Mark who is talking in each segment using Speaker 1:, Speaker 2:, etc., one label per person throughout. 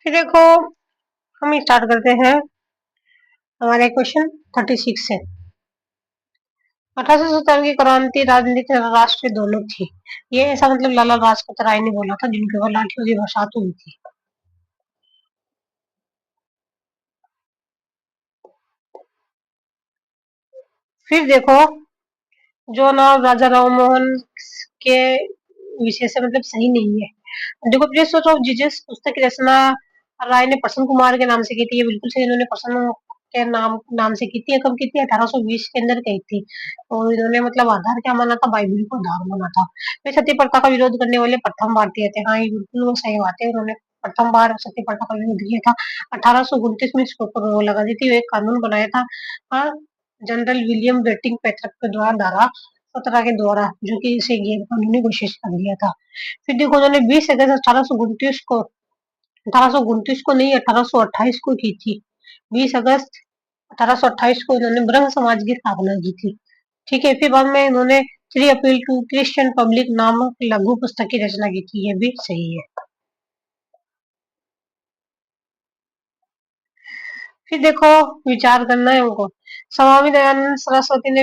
Speaker 1: फिर देखो, हम स्टार्ट करते हैं। हमारा क्वेश्चन 36 से। 1870 की क्रांति राजनीतिक राष्ट्रीय दोनों थी। ये ऐसा मतलब लाला लाजपत राय ने बोला था, जिनके ऊपर लाठियों की बरसात हुई थी। फिर देखो, जो नाम राजा राम मोहन के विषय से मतलब सही नहीं है। देखो, प्लेस ऑफ जीजस पुस्तक की रचना राय ने प्रसन्न कुमार के नाम से की थी। ये बिल्कुल सही, इन्होंने प्रसन्न के नाम नाम से की थी। कब की थी? 1820 के अंदर की थी। और इन्होंने मतलब आधार क्या माना था? बाइबिल को आधार माना था। वे सती प्रथा का विरोध करने वाले प्रथम भारतीय थे। हाँ, ये बिल्कुल वो सही बात है। उन्होंने प्रथम बार सती प्रथा का विरोध किया था। 1829 में इसके ऊपर रोक लगा दी थी। एक कानून बनाया था। हाँ, जनरल विलियम बेटिंग पैथर के द्वारा 17 के द्वारा, जो कि इसे गैर कानूनी घोषित कर दिया था। फिर देखो, उन्होंने 20 अगस्त 1829 को नहीं, 1828 को की थी। 20 अगस्त 1828 को इन्होंने ब्रह्म समाज की स्थापना की थी। ठीक है। फिर बाद में इन्होंने 3 अप्रैल टू क्रिश्चियन पब्लिक नामक लघु पुस्तक की रचना की थी। ये भी सही है। फिर देखो, विचार करना है हमको। स्वामी दयानंद सरस्वती ने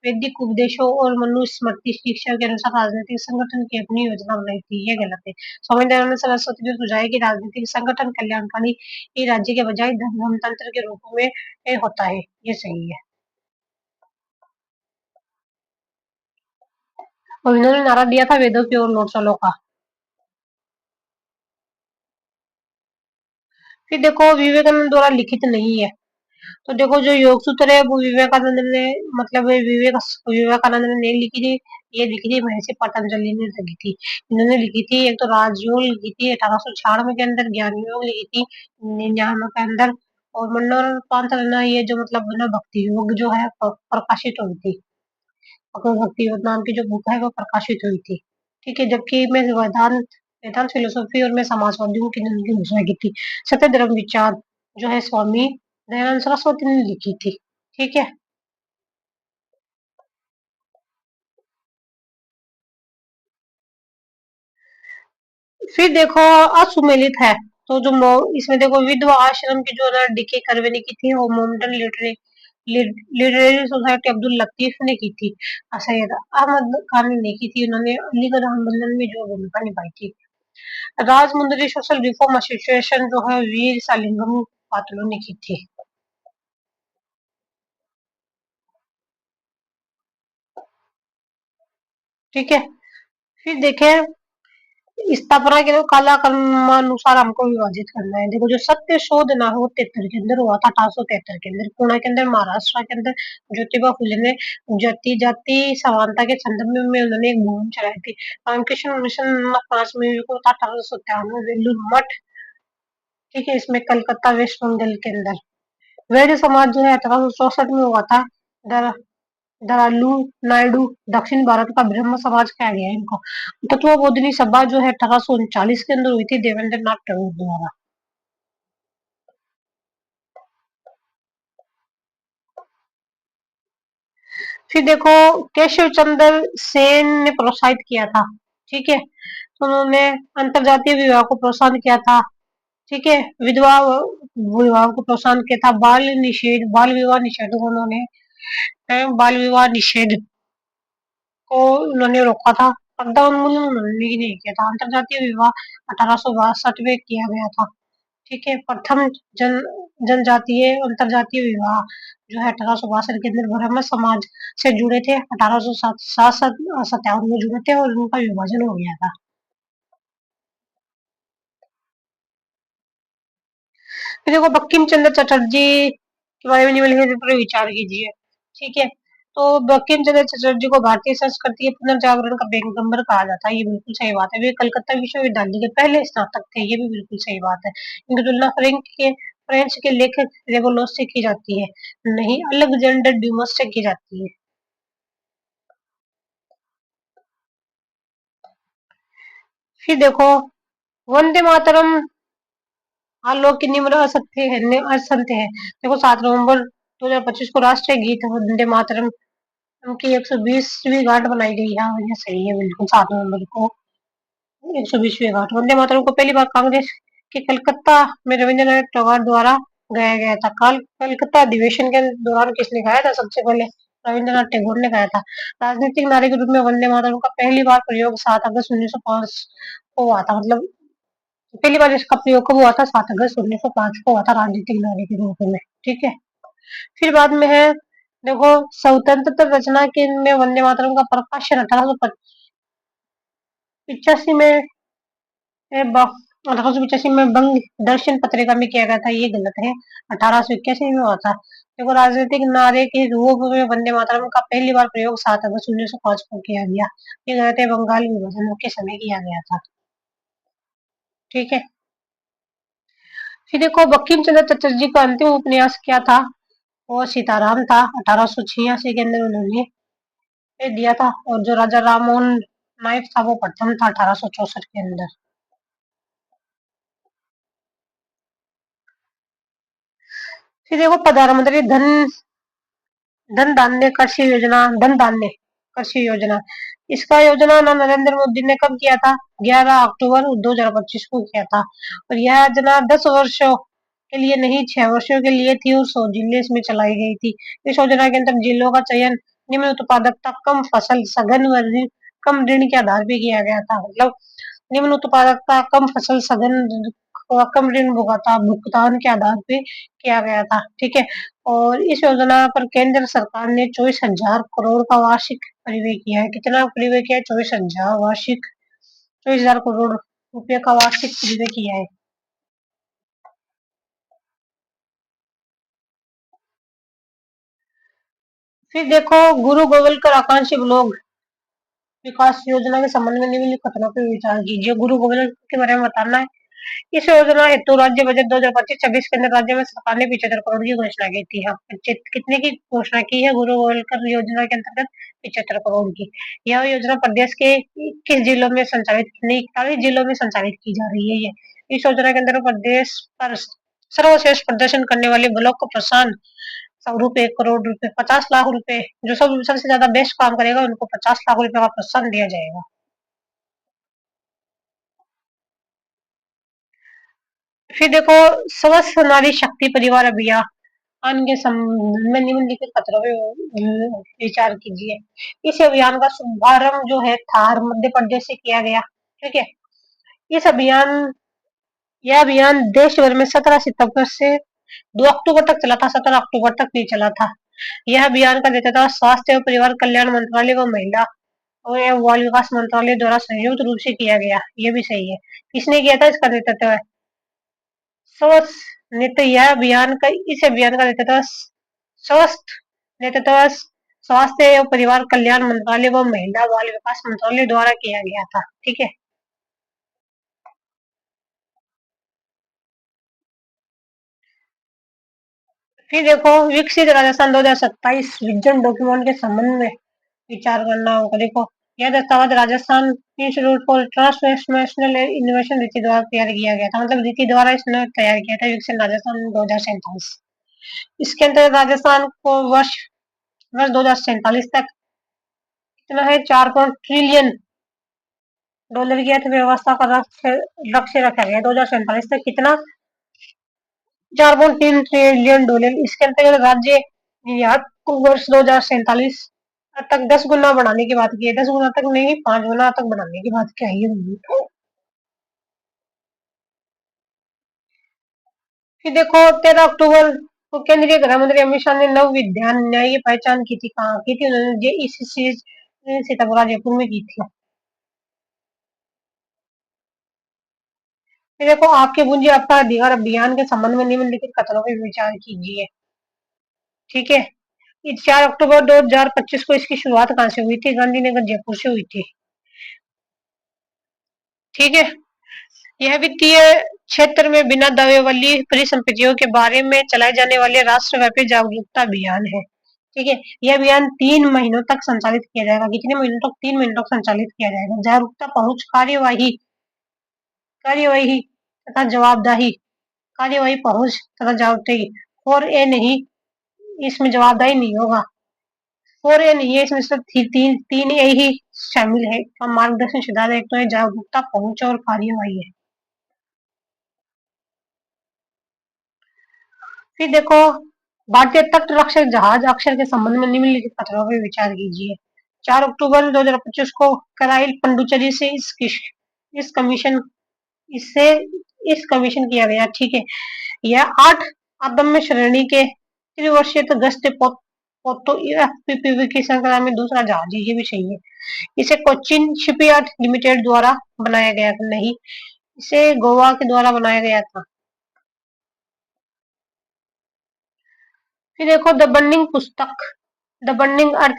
Speaker 1: वैदिक उपदेशों और मनुस्मृति शिक्षा के अनुसार राजनीतिक संगठन की अपनी योजना बनाई थी। ये गलत है। स्वामी दयानंद सरस्वती ने सुझाया कि राजनीतिक संगठन कल्याणकारी राज्य के बजाय धर्मतंत्र के रूप में होता है। ये सही है। और इन्होंने नारा दिया था, वेदों की ओर लौट चलो का। फिर देखो, विवेकानंद द्वारा लिखित नहीं है। तो देखो, जो योग सूत्र है वो विवेकानंद ने मतलब विवेकानंद ने नहीं लिखी थी। ये लिखी थी महर्षि पतंजलि ने लिखी थी। इन्होंने लिखी थी, एक तो राजयोग लिखी थी 1896 के अंदर, ज्ञान योग लिखी थी 99 के अंदर, और मनोहर पांचाल ना, ये जो मतलब ना भक्ति योग जो है प्रकाशित हुई थी। भगवत भक्ति योग नाम की जो बुक है वो प्रकाशित हुई थी। ठीक है। जबकि मैं वेदांत वेदांत फिलोसॉफी और मैं समाजवादी हूँ की उनकी घोषणा की थी। सत्य धर्म विचार जो है स्वामी दयानंद सरस्वती ने लिखी थी। ठीक है। फिर देखो, असुमेलित है। तो जो इसमें देखो, विधवा आश्रम की जो ना डीके करवे ने की थी, वो मोमडन लिटरेरी सोसाइटी अब्दुल लतीफ ने की थी। सैयद अहमद खान ने की थी। उन्होंने अलीगढ़ आंदोलन में जो भूमिका निभाई थी। राजमुंदरी सोशल रिफॉर्म एसोसिएशन जो है वीर सालिंगम पातलू ने की थी। ठीक है। फिर देखें, स्थापना के लिए काला क्रमानुसार हमको विभाजित करना है। देखो, जो सत्य शोध ना हो 73 के अंदर हुआ था, 1873 के अंदर पुणे के अंदर, महाराष्ट्र के अंदर। ज्योतिबा फुले ने जाति जाति समानता के संदर्भ में उन्होंने एक मुहिम चलाई थी। रामकृष्ण मिशन 5 में को था 1897 में, वेलूर मठ। ठीक है। इसमें कलकत्ता वेस्ट बंगाल के अंदर। वैद्य समाज जो है 1864 में हुआ था। दर दयालु नायडू, दक्षिण भारत का ब्रह्म समाज कहा गया है इनको। तत्वबोधिनी सभा जो है 1839 के अंदर हुई थी, देवेंद्र नाथ टैगोर द्वारा। फिर देखो, केशव चंद्र सेन ने प्रोत्साहित किया था। ठीक है। तो उन्होंने अंतरजातीय विवाह को प्रोत्साहन किया था। ठीक है। विधवा विवाह को प्रोत्साहन किया था। बाल विवाह निषेध को उन्होंने बाल विवाह निषेध को उन्होंने रोका था। पर्दा उन्मूलन उन्होंने नहीं किया था। अंतरजातीय विवाह 1862 में किया गया था। ठीक है। प्रथम जन जनजातीय अंतरजातीय विवाह जो है 1862 के अंदर ब्रह्म समाज से जुड़े थे। 1857 में जुड़े थे और उनका विभाजन हो गया था। फिर देखो, बंकिम चंद्र चटर्जी के बारे में निम्नलिखित पर विचार कीजिए। ठीक है। तो बंकिम चंद्र चटर्जी को भारतीय संस्कृति के पुनर्जागरण का पैगंबर कहा जाता है। ये बिल्कुल सही बात है। वे कलकत्ता विश्वविद्यालय के पहले स्नातक थे। ये भी बिल्कुल सही बात है। इनकी तुलना फ्रेंच के लेखक रेवोलोस से की जाती है, नहीं अलेक्जेंडर ड्यूमस से की जाती है। फिर देखो, वंदे मातरम आलोक की निम्न असत्य है। देखो, 7 नवंबर 2025 को राष्ट्रीय गीत वंदे मातरम की 120वीं गांठ बनाई गई है। ये सही है बिल्कुल। 7 नवंबर को 120वीं गांठ। वंदे मातरम को पहली बार कांग्रेस कि कलकत्ता में रविंद्रनाथ टैगोर द्वारा गाया गया था। कलकत्ता अधिवेशन के दौरान किसने गाया था सबसे पहले? रविंद्रनाथ टैगोर ने गाया था। राजनीतिक नारे के रूप में वंदे मातरम का पहली बार प्रयोग 7 अगस्त 1905 को हुआ था। मतलब पहली बार इसका प्रयोग कब हुआ था? 7 अगस्त 1905 को हुआ था राजनीतिक नारे के रूप में। ठीक है। फिर बाद में है, देखो, स्वतंत्रता रचना के में वंदे मातरम का प्रकाशन 1885 में 1885 में बंग दर्शन पत्रिका में किया गया था। ये गलत है, 1881 में हुआ था। देखो, राजनीतिक नारे के रूप में वंदे मातरम का पहली बार प्रयोग 7 अगस्त 1905 को किया गया। ये गलत है, बंगाल विभाजन के समय किया गया था। ठीक है। फिर देखो, बंकिम चंद्र चटर्जी का अंतिम उपन्यास क्या था? वो सीताराम था। 1886 के अंदर उन्होंने ये दिया था। और जो राजा राम मोहन नायक था वो प्रथम था 1864 के अंदर। फिर देखो, प्रधानमंत्री धन धान्य कृषि योजना, इसका योजना ना नरेंद्र मोदी ने कब किया था? 11 अक्टूबर 2025 को किया था। और यह योजना 10 वर्षों के लिए नहीं, 6 वर्षों के लिए थी और 100 जिले इसमें चलाई गई थी। इस योजना के अंतर्गत जिलों का चयन निम्न उत्पादकता, कम फसल, सघन व कम ऋण के आधार पर किया गया था। मतलब निम्न उत्पादकता, कम फसल, सघन व कम ऋण भुगतान के आधार पे किया गया था। ठीक है। और इस योजना पर केंद्र सरकार ने 24,000 करोड़ का वार्षिक परिव्यय किया है। कितना परिव्यय किया है? 24,000 वार्षिक, 24,000 करोड़ रुपए का वार्षिक परिव्यय किया है। फिर देखो, गुरु गोविलकर आकांक्षी ब्लॉक विकास योजना के संबंध में निम्नलिखित कथनों पर विचार कीजिए। गुरु गोविंद के बारे में बताना है। इस योजना हेतु राज्य बजट 2025-26 के अंदर राज्य में सरकार ने 75 करोड़ की घोषणा की थी। हाँ, कितने की घोषणा की है गुरु गोविलकर योजना के अंतर्गत? 75 करोड़ की। यह योजना प्रदेश के 21 जिलों में संचालित, नहीं 41 जिलों में संचालित की जा रही है। ये इस योजना के अंतर्गत प्रदेश पर सर्वश्रेष्ठ प्रदर्शन करने वाले ब्लॉक को प्रोत्साहन स्वरूप 1 करोड़ रुपए, 50 लाख रुपए, जो सबसे ज्यादा बेस्ट काम करेगा उनको 50 लाख रुपए का प्रोत्साहन दिया जाएगा। फिर देखो, स्वस्थ नारी शक्ति परिवार अभियान के संबंध में निम्नलिखित खतरों पे विचार कीजिए। इस अभियान का शुभारंभ जो है थार मध्य प्रदेश से किया गया। ठीक है। इस अभियान यह अभियान देश भर में 17 सितंबर से 2 अक्टूबर तक चला था। 17 अक्टूबर तक नहीं चला था। यह अभियान का नेतृत्व स्वास्थ्य एवं परिवार कल्याण मंत्रालय व महिला और एवं बाल विकास मंत्रालय द्वारा संयुक्त रूप से किया गया। ये भी सही है। किसने किया था इसका नेतृत्व? स्वस्थ नेतृत्व यह अभियान का इस अभियान का नेतृत्व स्वस्थ नेतृत्व स्वास्थ्य एवं परिवार कल्याण मंत्रालय व महिला बाल विकास मंत्रालय द्वारा किया गया था। ठीक है। फिर देखो, विकसित राजस्थान 2027 विजन डॉक्यूमेंट के संबंध में विचार करना होगा। देखो, यह दस्तावेज Rajasthan institute for transnational innovation रीति द्वारा तैयार किया गया था। मतलब रीति द्वारा इसने तैयार किया था, विकसित राजस्थान 2047। इसके अंतर्गत राजस्थान को वर्ष वर्ष 2047 तक कितना है? 4 ट्रिलियन डॉलर की अर्थव्यवस्था का लक्ष्य रखा गया। 2047 तक कितना? 4.3 ट्रिलियन डॉलर। इसके अंतर्गत राज्य निर्यात को वर्ष 2047 तक 10 गुना बढ़ाने की बात की है। 10 गुना तक नहीं, 5 गुना तक बढ़ाने की बात कही है। फिर देखो, 13 अक्टूबर को केंद्रीय गृह मंत्री अमित शाह ने नव विज्ञान न्याय की पहचान की थी। कहाँ की थी उन्होंने? इस सीतापुरा जयपुर में की थी। फिर देखो, आपकी पूंजी आपका अधिकार अभियान के संबंध में निम्नलिखित कथनों पर विचार कीजिए। ठीक है। 4 अक्टूबर 2025 को इसकी शुरुआत कहाँ से हुई थी? गांधीनगर जयपुर से हुई थी। ठीक है। यह वित्तीय क्षेत्र में बिना दावे वाली परिसंपत्तियों के बारे में चलाए जाने वाले राष्ट्रव्यापी जागरूकता अभियान है। ठीक है। यह अभियान 3 महीनों तक संचालित किया जाएगा। कितने महीनों तक? 3 महीनों तक संचालित किया जाएगा। जागरूकता, पहुंच, कार्यवाही कार्यवाही तथा जवाबदाही, कार्यवाही, पहुंच तथा जवाबदेही। और ए नहीं, इसमें जवाबदाही नहीं होगा। और ए नहीं है, इसमें सिर्फ तीन तीन ए ही शामिल है। मार्गदर्शन सिद्धांत एक तो है जागरूकता, पहुंच और कार्यवाही है। फिर देखो, भारतीय तट रक्षक जहाज अक्षर के संबंध में निम्नलिखित खतरों पर विचार कीजिए। 4 अक्टूबर 2025 को कराइल पंडुचेरी से इस कमीशन इससे इस कमीशन किया गया, ठीक है। यह 8 अदम्य श्रेणी के त्रिवर्षीय गश्त पोतो एफपीपीवी की श्रृंखला में दूसरा जहाज है, ये भी सही है। इसे कोचिन शिपयार्ड लिमिटेड द्वारा बनाया गया था, नहीं, इसे गोवा के द्वारा बनाया गया था। फिर देखो द बर्निंग पुस्तक, the burning earth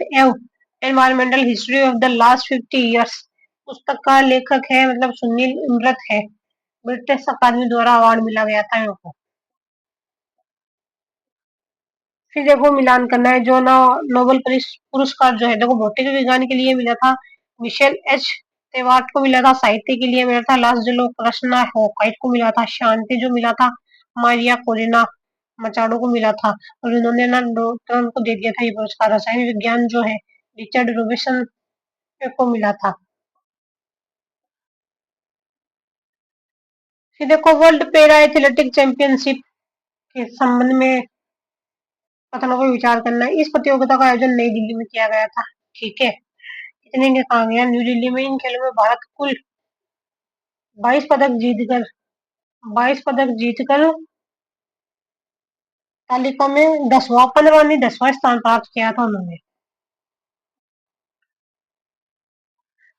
Speaker 1: environmental history of the last 50 years, पुस्तक का लेखक है मतलब सुनील इमरत है। ब्रिटिश अकादमी द्वारा अवार्ड मिला गया था इनको। फिर देखो मिलान करना है, जो ना नोबेल पुरस्कार जो है देखो भौतिक विज्ञान के लिए मिला था मिशेल एच तेवार्ट को मिला था, साहित्य के लिए मिला था लासजेलो कृष्णा होकाइट को मिला था, शांति जो मिला था मारिया कोरिना मचाडो को मिला था। और इन्होंने ना डॉक्टर को दे दिया था ये पुरस्कार, रसायन विज्ञान जो है रिचर्ड रोबिसन को मिला था। फिर देखो वर्ल्ड पैरा एथलेटिक चैंपियनशिप के संबंध में कथनों पर विचार करना है। इस प्रतियोगिता का आयोजन नई दिल्ली में किया गया था, ठीक है। इतने में कहा गया न्यू दिल्ली में इन खेलों में भारत कुल 22 पदक जीतकर 22 पदक जीतकर तालिका में 10वां स्थान प्राप्त किया था उन्होंने।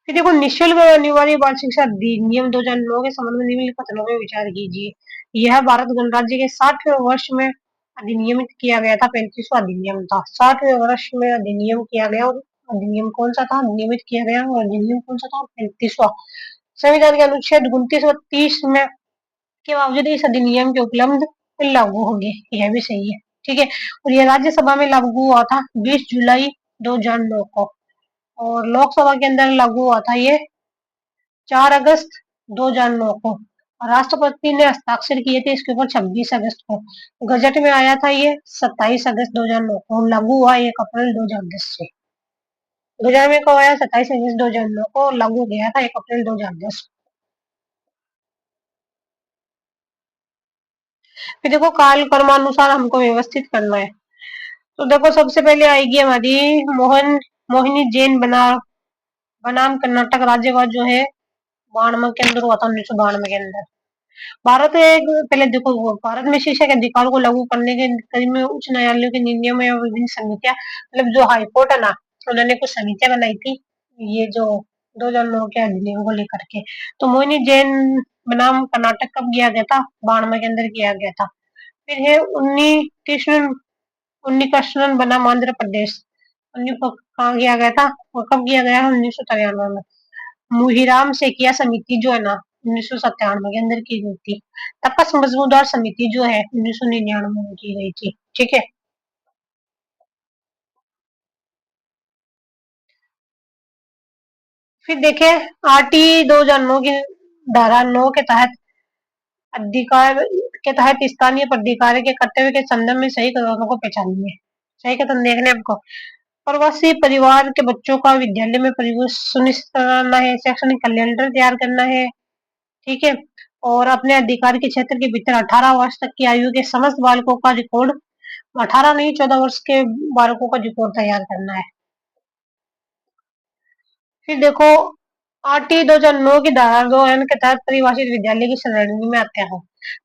Speaker 1: फिर देखो निःशुल्क और अनिवार्य बाल शिक्षा अधिनियम 2009 के संबंध में निम्नलिखित कथनों में विचार कीजिए। यह भारत गणराज्य के 60वें वर्ष में अधिनियमित किया गया था, 35वां अधिनियम था। 60वें वर्ष में अधिनियम किया गया और अधिनियम कौन सा था, नियमित किया गया और अधिनियम कौन सा था, 35वां। संविधान के अनुच्छेद 29 व 30 में के बावजूद इस अधिनियम के उपलब्ध लागू होंगे, यह भी सही है, ठीक है। और यह राज्यसभा में लागू हुआ था 20 जुलाई 2009 को और लोकसभा के अंदर लागू हुआ था ये 4 अगस्त 2009 को और राष्ट्रपति ने हस्ताक्षर किए थे इसके ऊपर 26 अगस्त को। गजट में आया था ये 27 अगस्त 2009 को और लागू हुआ 1 अप्रैल 2010 से। गजट में कब आया, 27 अगस्त 2009 को, लागू गया था 1 अप्रैल 2010। फिर देखो काल कर्मानुसार हमको व्यवस्थित करना है। तो देखो सबसे पहले आएगी हमारी मोहिनी जैन बनाम कर्नाटक राज्यवाद जो है 92 के अंदर हुआ था, 1992 के अंदर। भारत एक पहले देखो भारत में शिक्षा के अधिकार को लागू करने के कड़ी में उच्च न्यायालयों के निर्णयों में विभिन्न समितियां मतलब जो हाईकोर्ट है ना उन्होंने कुछ समितियां बनाई थी ये जो 2009 के अधिनियम को लेकर के। तो मोहिनी जैन बनाम कर्नाटक कब किया गया था, 92 के अंदर किया गया था। फिर है उन्नी कृष्णन बनाम आंध्र प्रदेश, उन्नी को कहाँ किया गया था और कब किया गया, 1993 में। मुहिराम सेकिया समिति जो है ना 1997 के अंदर की गई थी। तपस मजमूदार समिति जो है 1999 में की गई थी, ठीक है। फिर देखे आरटी 2009 की धारा 9 के तहत अधिकार के तहत स्थानीय प्राधिकार के कर्तव्य के संदर्भ में सही कदमों को पहचानिए। सही कदम देखने हमको प्रवासी परिवार के बच्चों का विद्यालय में परिवेश सुनिश्चित कराना है, शैक्षणिक कैलेंडर तैयार करना है, ठीक है। और अपने अधिकार के क्षेत्र के भीतर 18 वर्ष तक की आयु के समस्त बालकों का रिकॉर्ड 18 नहीं 14 वर्ष के बालकों का रिकॉर्ड तैयार करना है। फिर देखो आरटी 2009 की धारा 2 के तहत परिभाषित विद्यालय की श्रेणी में आते हैं।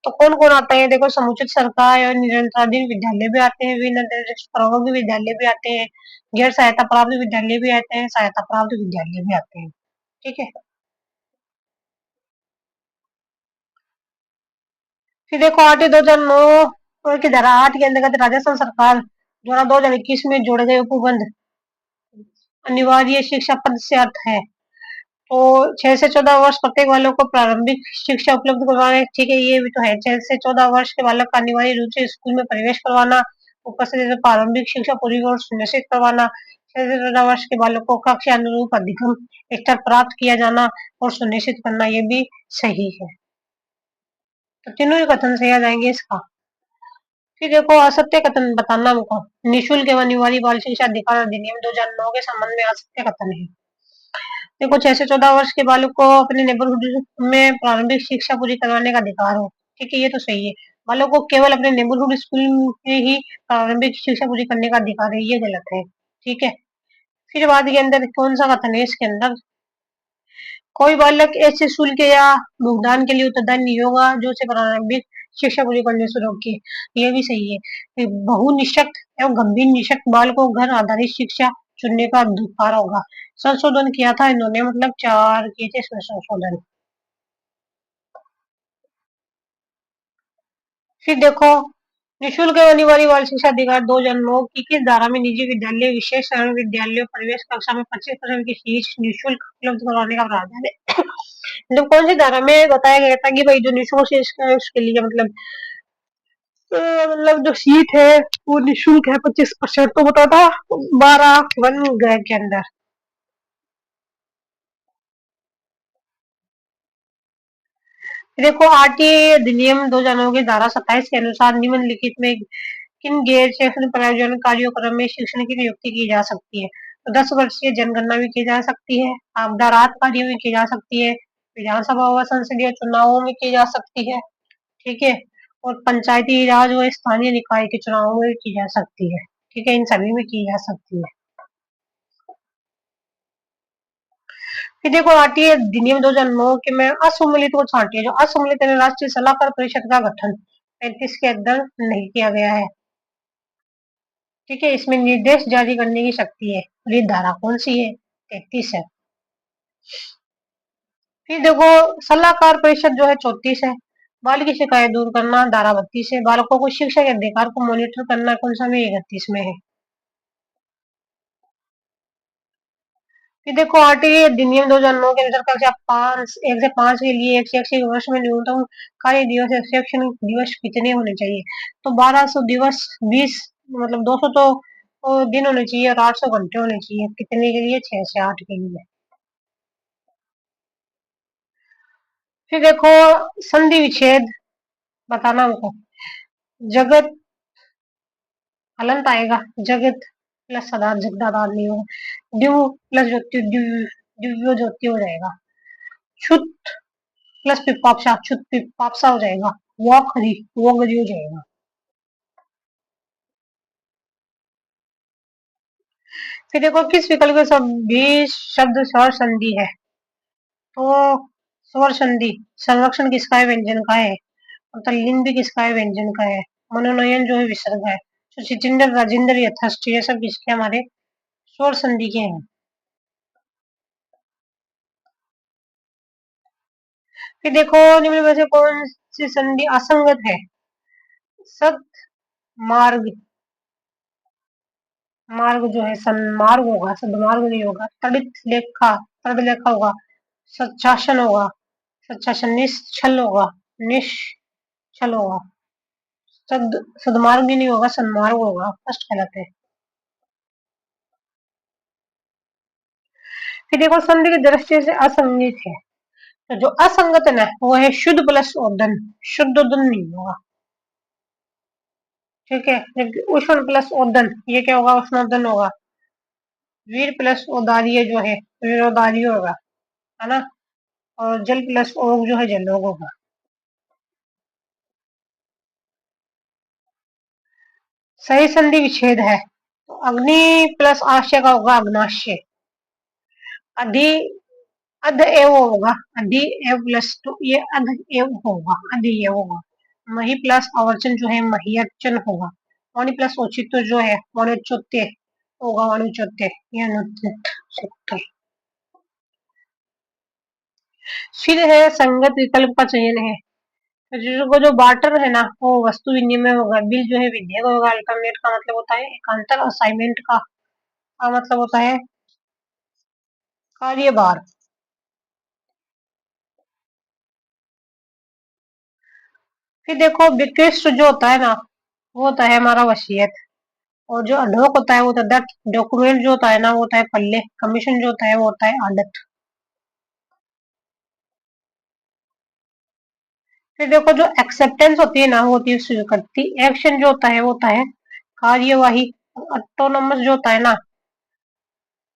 Speaker 1: तो कौन कौन आता है, देखो समुचित सरकार और निरंतराधीन विद्यालय भी आते हैं, प्रभावी विद्यालय भी आते हैं, गैर सहायता प्राप्त विद्यालय भी आते हैं, सहायता प्राप्त विद्यालय भी आते हैं, ठीक है। फिर देखो आरटी 2009 की धारा 8 के अंतर्गत राजस्थान सरकार द्वारा 2021 में जोड़े गए उपबंध अनिवार्य शिक्षा पद से अर्थ है। तो 6 से 14 वर्ष प्रत्येक बालक को प्रारंभिक शिक्षा उपलब्ध करवाना, ठीक है, ये भी तो है। 6 से 14 वर्ष के बालक का अनिवार्य रूप से स्कूल में प्रवेश करवाना, ऊपर से प्रारंभिक शिक्षा पूरी और सुनिश्चित करवाना, 6 से 14 वर्ष के बालक को कक्षा अनुरूप अधिगम स्तर प्राप्त किया जाना और सुनिश्चित करना, ये भी सही है। तो तीनों ही कथन सही आ जाएंगे इसका। फिर देखो असत्य कथन बताना हमको, निःशुल्क एवं अनिवार्य बाल शिक्षा अधिकार अधिनियम 2009 के संबंध में असत्य कथन है। देखो 6 से 14 वर्ष के बालक को अपने नेबरहुड में प्रारंभिक शिक्षा पूरी करवाने का अधिकार हो, ठीक है, ये तो सही है। बालक को केवल अपने नेबरहुड स्कूल में ही प्रारंभिक शिक्षा पूरी करने का अधिकार है, ये गलत है। ठीक है। फिर बाद के अंदर कौन सा कथन है इसके अंदर, कोई बालक ऐसे शुल्क या भुगतान के लिए उत्तरदायी नहीं होगा जो उसे प्रारंभिक शिक्षा पूरी करने से रोके। ये भी सही है। बहुनिशक्त एवं गंभीर निशक्त बाल को घर आधारित शिक्षा चुनने का अधिकार होगा। संशोधन किया था इन्होंने, मतलब 4 किए थे इसमें संशोधन। फिर देखो, निःशुल्क एवं अनिवार्य बाल शिक्षा अधिकार 2009 की किस धारा में निजी विद्यालय विशेष शरण विद्यालयों प्रवेश कक्षा में 25% की फीस निःशुल्क उपलब्ध करवाने का प्रावधान है। मतलब कौन सी धारा में बताया गया था कि भाई जो निःशुल्क शिक्षा है उसके लिए मतलब जो सीट है वो निःशुल्क है 25%, तो बता था 12(1) के अंदर। देखो, आरटीए अधिनियम 2009 की धारा 27 के अनुसार निम्नलिखित में किन गैर शैक्षणिक प्रयोजन कार्यक्रम में शिक्षण की नियुक्ति की जा सकती है। तो 10 वर्षीय जनगणना भी की जा सकती है, आपदा राहत कार्य में की जा सकती है, विधानसभा व संसदीय चुनावों में की जा सकती है। ठीक है। और पंचायती राज व स्थानीय निकाय के चुनावों में की जा सकती है। ठीक है, इन सभी में की जा सकती है। फिर देखो, आरटीए अधिनियम 2009 के में असम्मिलित को छांटिए, जो असम्मिलित यानी राष्ट्रीय सलाहकार परिषद का गठन 35 के अंदर नहीं किया गया है। ठीक है, इसमें निर्देश जारी करने की शक्ति है, और ये धारा कौन सी है, 33 है। फिर देखो, सलाहकार परिषद जो है 34 है। बाल की शिकायत दूर करना धारा 32 है। बालकों को शिक्षा के अधिकार को मॉनिटर करना कौन सा में, 31 में है। फिर देखो, आरटीए अधिनियम 2009 के अनुसार कक्षा 1 से 5 के लिए एक शैक्षिक वर्ष में न्यूनतम कार्य दिवस या शैक्षणिक दिवस कितने होने चाहिए। तो 1200 दिवस, 20 मतलब 200 तो दिन होने चाहिए, और 800 घंटे होने चाहिए। कितने के लिए, 6 से 8 के लिए। फिर देखो, संधि विच्छेद बताना हमको। जगत हलंत आएगा, जगत प्लस सदा जगदादार नहीं होगा। दिव्य प्लस ज्योति, दिव्यो ज्योति हो जाएगा। क्षुत प्लस पिपापसा, क्षुत पिपापसा हो जाएगा। वो खरी, वो गरी हो जाएगा। फिर देखो, किस विकल्प के सब भी शब्द स्वर संधि है। तो स्वर संधि, संरक्षण किसका है, व्यंजन का है। तल्लीन भी किसका है, व्यंजन का है। मनोनयन जो है विसर्ग है। तो जितेंद्र, राजेंद्र, यथास्थ, ये सब किसके, हमारे स्वर संधि के हैं। फिर देखो, निम्न में से कौन सी संधि असंगत है। सत मार्ग, मार्ग जो है सन्मार्ग होगा, सदमार्ग नहीं होगा। तड़ित लेखा, तड़ लेखा होगा। सच्छासन होगा, सच्छासन। निश्चल होगा, निश्चल होगा। सदमार्ग भी नहीं होगा, सन्मार्ग होगा। फर्स्ट गलत है। फिर देखो, संधि की दृष्टि से असंगत है, तो जो असंगत है ना वो है शुद्ध प्लस उदन, शुद्ध उदन नहीं होगा। ठीक है, जबकि उष्ण प्लस उदन, ये क्या होगा, उष्णोदन होगा। वीर प्लस औदार्य जो है वीरोदार्य होगा, है ना। और जल प्लस ओग जो है जलोग होगा। सही संधि विच्छेद है, तो अग्नि प्लस आश्य का होगा अग्नाश्य। अधि अध एव होगा, अधि एव प्लस, तो ये अध एव होगा, अधि एव होगा। मही प्लस अवर्चन जो है महियर्चन होगा। वाणी प्लस औचित्य जो है वाणिच्योत्य होगा, वाणिच्योत्य। ये अनुचित। फिर है संगत विकल्प का चयन है। तो जो बार्टर है ना वो वस्तु विनिमय होगा। बिल जो है विधेयक होगा। अल्टरनेट का मतलब होता है एकांतर। असाइनमेंट का मतलब होता है कार्यभार। फिर देखो, विकृष्ट जो होता है ना वो होता है हमारा वसीयत। और जो अडोक होता है वो होता है दत्त। डॉक्यूमेंट जो होता है ना वो होता है पल्ले। कमीशन जो होता है वो होता है आदत। फिर देखो, जो एक्सेप्टेंस होती है ना वो होती है स्वीकृति। एक्शन जो होता है वो होता है कार्यवाही। ऑटोनोमस जो होता है ना,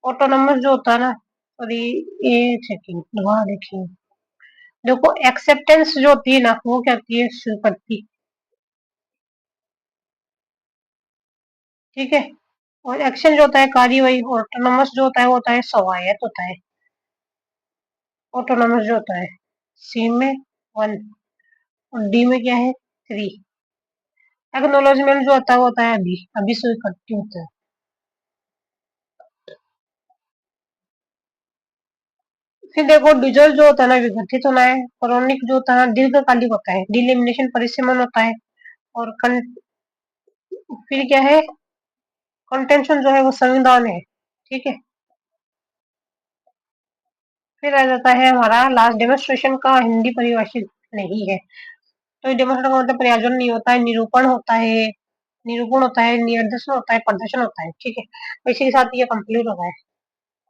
Speaker 1: ऑटोनोमस जो होता है ना, सॉरी, एक सेकेंड दोबारा देखिए। देखो, एक्सेप्टेंस जो होती है ना वो क्या होती है, स्वीकृति। ठीक है। और एक्शन जो होता है कार्यवाही, ऑटोनोमस जो होता है वो होता है स्वायत्त होता है। ऑटोनोमस जो होता है सी में 1 और डी में क्या है 3। एक्नोलॉजमेंट जो होता है वो होता है अभी अभी स्वीकृति होता है। फिर देखो डिजोल्व जो होता है ना विघटित होना है, क्रोनिक जो होता है ना दीर्घकालिक होता है, डिलिमिनेशन परिसीमन होता है और फिर क्या है कंटेंशन जो है वो संविधान है। ठीक है। फिर आ जाता है हमारा लास्ट डेमोन्स्ट्रेशन का हिंदी परिभाषित नहीं है। तो डेमोन्स्ट्रेशन का मतलब प्रयोजन नहीं होता है, निरूपण होता है, निरूपण होता है, निर्देशन होता है, प्रदर्शन होता है। ठीक है। तो इसी के साथ ये कंप्लीट होता है।